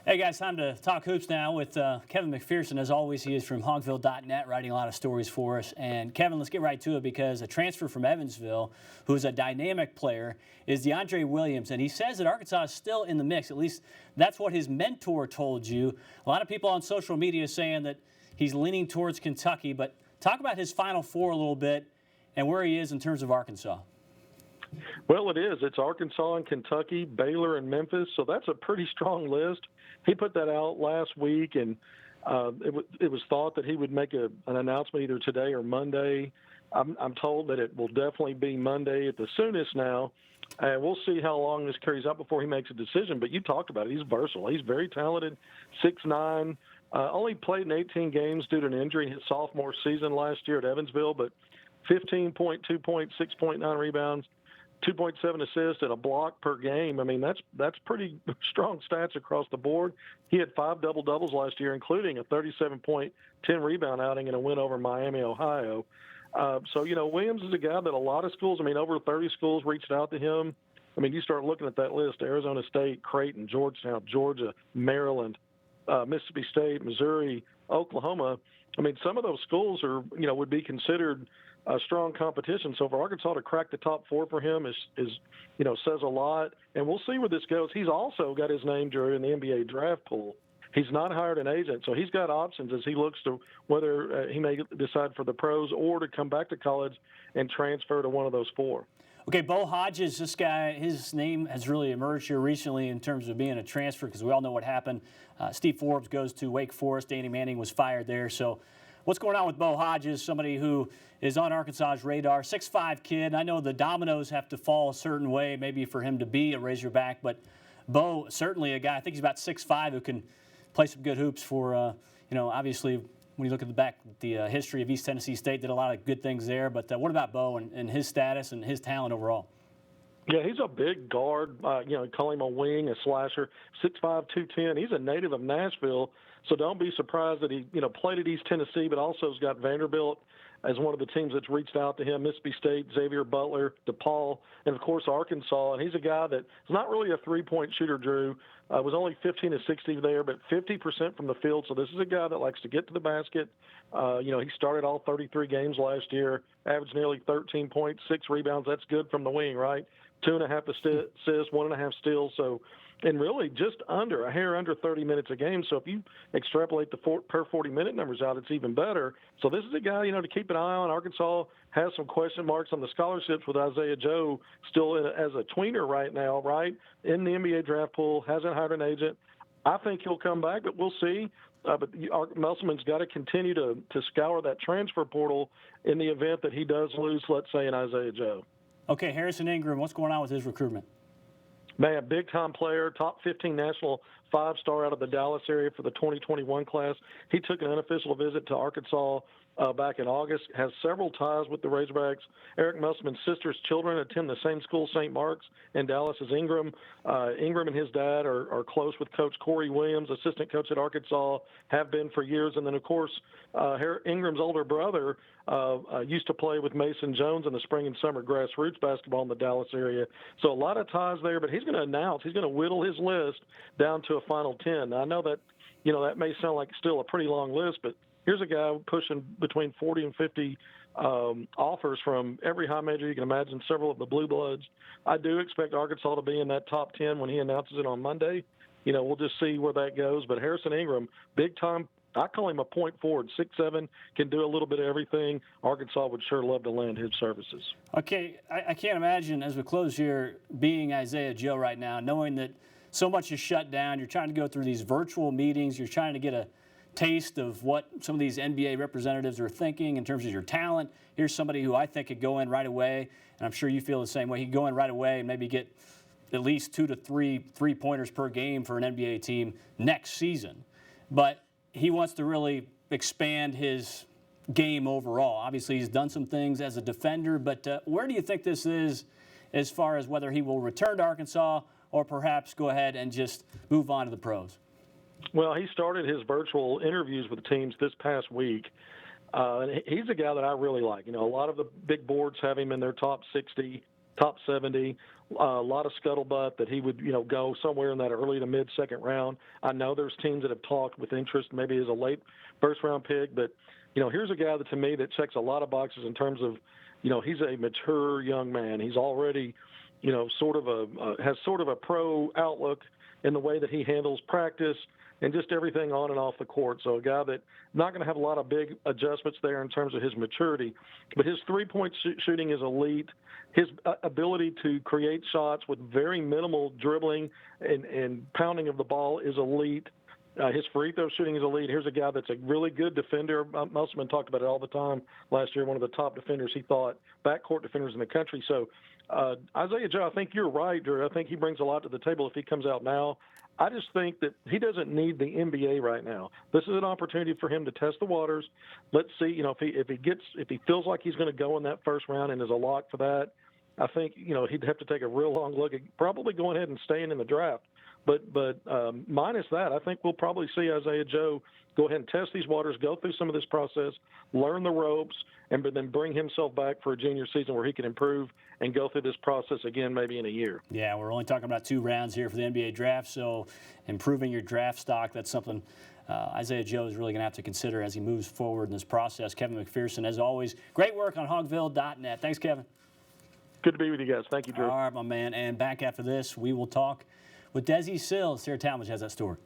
Hey guys, time to talk hoops now with Kevin McPherson. As always, he is from Hogville.net, writing a lot of stories for us. And Kevin, let's get right to it because a transfer from Evansville, who's a dynamic player, is DeAndre Williams. And he says that Arkansas is still in the mix. At least that's what his mentor told you. A lot of people on social media saying that he's leaning towards Kentucky. But talk about his Final Four a little bit and where he is in terms of Arkansas. Well, it is. It's Arkansas and Kentucky, Baylor and Memphis, so that's a pretty strong list. He put that out last week, and it was thought that he would make an announcement either today or Monday. I'm told that it will definitely be Monday at the soonest now, and we'll see how long this carries out before he makes a decision. But you talked about it. He's versatile. He's very talented, 6'9", only played in 18 games due to an injury in his sophomore season last year at Evansville, but 15.2 points, 6.9 rebounds, 2.7 assists and a block per game. I mean, that's pretty strong stats across the board. He had 5 double-doubles last year, including a 37-point, 10-rebound outing and a win over Miami, Ohio. So, Williams is a guy that a lot of schools, over 30 schools reached out to him. You start looking at that list, Arizona State, Creighton, Georgetown, Georgia, Maryland, Mississippi State, Missouri, Oklahoma. Some of those schools are, would be considered strong competition. So for Arkansas to crack the top 4 for him is says a lot. And we'll see where this goes. He's also got his name, Drew, in the NBA draft pool. He's not hired an agent, so he's got options as he looks to whether he may decide for the pros or to come back to college and transfer to one of those 4. Okay, Bo Hodges, this guy, his name has really emerged here recently in terms of being a transfer because we all know what happened. Steve Forbes goes to Wake Forest. Danny Manning was fired there. So what's going on with Bo Hodges, somebody who is on Arkansas's radar, 6'5" kid. I know the dominoes have to fall a certain way maybe for him to be a Razorback, but Bo, certainly a guy, I think he's about 6'5", who can play some good hoops for, obviously when you look at the history of East Tennessee State, did a lot of good things there. But what about Bo and his status and his talent overall? Yeah, he's a big guard. Call him a wing, a slasher, 6'5", 210. He's a native of Nashville, so don't be surprised that he, played at East Tennessee, but also has got Vanderbilt as one of the teams that's reached out to him, Mississippi State, Xavier Butler, DePaul, and, of course, Arkansas. And he's a guy that's not really a three-point shooter, Drew. Was only 15 of 60 there, but 50% from the field. So this is a guy that likes to get to the basket. He started all 33 games last year, averaged nearly 13 points, 6 rebounds. That's good from the wing, right? 2.5 assists, 1.5 steals. So, and really just a hair under 30 minutes a game. So if you extrapolate the per 40-minute numbers out, it's even better. So this is a guy, to keep an eye on. Arkansas has some question marks on the scholarships with Isaiah Joe still as a tweener right now, right? In the NBA draft pool, hasn't hired an agent. I think he'll come back, but we'll see. But Musselman's got to continue to scour that transfer portal in the event that he does lose, let's say, an Isaiah Joe. Okay, Harrison Ingram, what's going on with his recruitment? Man, big-time player, top 15 national 5-star out of the Dallas area for the 2021 class. He took an unofficial visit to Arkansas back in August, has several ties with the Razorbacks. Eric Musselman's sister's children attend the same school, St. Mark's, in Dallas as Ingram. Ingram and his dad are close with Coach Corey Williams, assistant coach at Arkansas, have been for years. And then, of course, Ingram's older brother used to play with Mason Jones in the spring and summer grassroots basketball in the Dallas area. So a lot of ties there, but he's going to whittle his list down to a final 10. Now, I know that, that may sound like still a pretty long list, but here's a guy pushing between 40 and 50 offers from every high major you can imagine, several of the blue bloods. I do expect Arkansas to be in that top 10 when he announces it on Monday. We'll just see where that goes. But Harrison Ingram, big time. I call him a point forward, 6'7", can do a little bit of everything. Arkansas would sure love to land his services. Okay, I can't imagine, as we close here, being Isaiah Joe right now, knowing that so much is shut down. You're trying to go through these virtual meetings. You're trying to get a taste of what some of these NBA representatives are thinking in terms of your talent. Here's somebody who I think could go in right away, and I'm sure you feel the same way. He could go in right away and maybe get at least 2 to 3 3-pointers per game for an NBA team next season. But he wants to really expand his game overall. Obviously, he's done some things as a defender, but where do you think this is as far as whether he will return to Arkansas or perhaps go ahead and just move on to the pros? Well, he started his virtual interviews with teams this past week. And he's a guy that I really like. A lot of the big boards have him in their top 60, top 70. a lot of scuttlebutt that he would, go somewhere in that early to mid-second round. I know there's teams that have talked with interest, maybe as a late first-round pick, but here's a guy that to me that checks a lot of boxes in terms of, he's a mature young man. He's already, has sort of a pro outlook in the way that he handles practice and just everything on and off the court. So a guy that not going to have a lot of big adjustments there in terms of his maturity, but his three-point shooting is elite. His ability to create shots with very minimal dribbling and pounding of the ball is elite. His free throw shooting is elite. Here's a guy that's a really good defender. Musselman talked about it all the time last year, one of the top defenders, he thought, backcourt defenders in the country. So Isaiah Joe, I think you're right, Drew. I think he brings a lot to the table if he comes out now. I just think that he doesn't need the NBA right now. This is an opportunity for him to test the waters. Let's see, if he feels like he's going to go in that first round and is a lock for that, I think, he'd have to take a real long look at probably going ahead and staying in the draft. But minus that, I think we'll probably see Isaiah Joe go ahead and test these waters, go through some of this process, learn the ropes, and then bring himself back for a junior season where he can improve and go through this process again maybe in a year. Yeah, we're only talking about 2 rounds here for the NBA draft, so improving your draft stock, that's something Isaiah Joe is really going to have to consider as he moves forward in this process. Kevin McPherson, as always, great work on hogville.net. Thanks, Kevin. Good to be with you guys. Thank you, Drew. All right, my man. And back after this, we will talk with Desi Sills. Sarah Talmadge has that story.